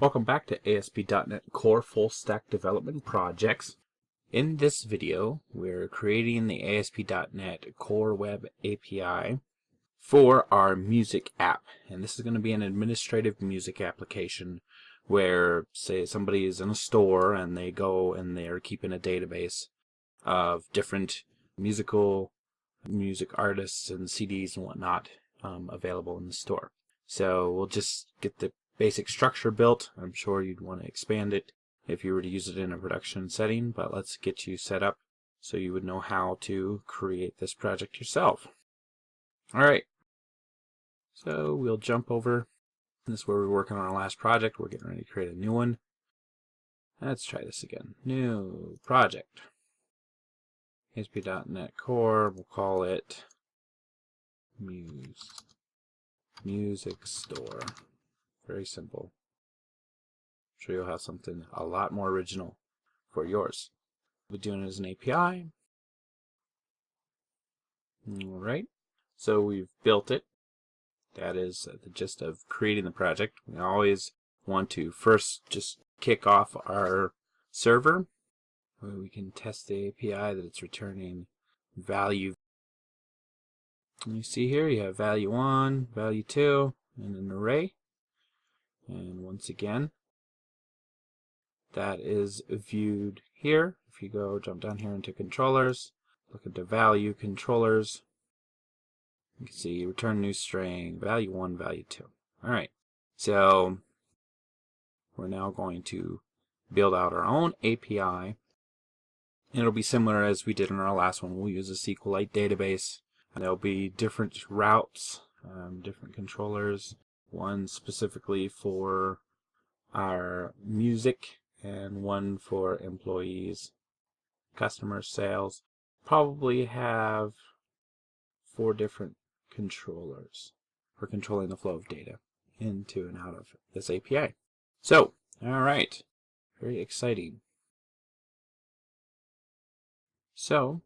Welcome back to ASP.NET Core Full Stack Development Projects. In this video, we're creating the ASP.NET Core Web API for our music app. And this is going to be an administrative music application where, say, somebody is in a store and they go and they're keeping a database of different music artists and CDs and whatnot available in the store. So we'll just get the basic structure built. I'm sure you'd want to expand it if you were to use it in a production setting, but let's get you set up so you would know how to create this project yourself. Alright, so we'll jump over. This is where we're working on our last project. We're getting ready to create a new one. Let's try this again. New project. ASP.NET Core, we'll call it Music Store. Very simple. I'm sure you'll have something a lot more original for yours. We're doing it as an API. Alright, so we've built it. That is the gist of creating the project. We always want to first just kick off our server where we can test the API that it's returning value. And you see here you have value 1, value 2, and an array. And once again, that is viewed here. If you go jump down here into controllers, look at the value controllers, you can see return new string, value 1, value 2. Alright, so we're now going to build out our own API. It'll be similar as we did in our last one. We'll use a SQLite database. And there'll be different routes, different controllers. One specifically for our music and one for employees, customer sales. Probably have 4 different controllers for controlling the flow of data into and out of this API. So, alright, very exciting. So,